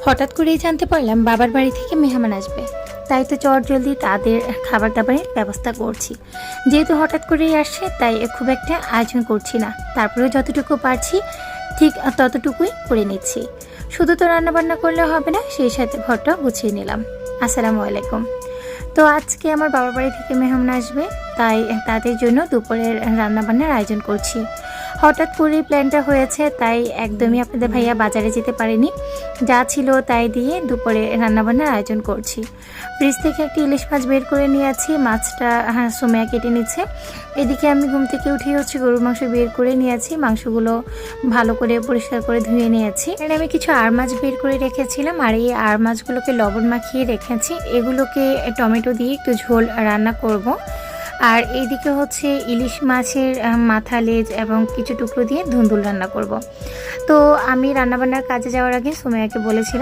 হঠাৎ করেই জানতে পারলাম বাবার বাড়ি থেকে মেহমান আসবে, তাই তো চটজলদি তাদের খাবার দাবারের ব্যবস্থা করছি। যেহেতু হঠাৎ করেই আসছে তাই খুব একটা আয়োজন করছি না, তারপরেও যতটুকু পারছি ঠিক ততটুকুই করে নিচ্ছি। শুধু তো রান্নাবান্না করলে হবে না, সেই সাথে ঘরটা গুছিয়ে নিলাম। আসসালামু আলাইকুম। তো আজকে আমার বাবার বাড়ি থেকে মেহমান আসবে, তাই তাদের জন্য দুপুরের রান্নাবান্নার আয়োজন করছি। হঠাৎ করে প্ল্যানটা হয়েছে, তাই একদমই আপনাদের ভাইয়া বাজারে যেতে পারেনি। যা ছিল তাই দিয়ে দুপুরে রান্নাবান্নার আয়োজন করছি। ফ্রিজ থেকে একটি ইলিশ মাছ বের করে নিয়েছি, মাছটা সুমাইয়া কেটে নিচ্ছে। এদিকে আমি ঘুম থেকে উঠে গরুর মাংস বের করে নিয়েছি, মাংসগুলো ভালো করে পরিষ্কার করে ধুয়ে নিয়েছি। আর আমি কিছু আর মাছ বের করে রেখেছিলাম, আর এই আর মাছগুলোকে লবণ মাখিয়ে রেখেছি। এগুলোকে টমেটো দিয়ে একটু ঝোল রান্না করব। আর এইদিকে হচ্ছে ইলিশ মাছের মাথা, লেজ এবং কিছু টুকরো দিয়ে ধুন্দুল রান্না করব। তো আমি রান্নাবান্নার কাজে যাওয়ার আগে সুমাইয়াকে বলেছিলাম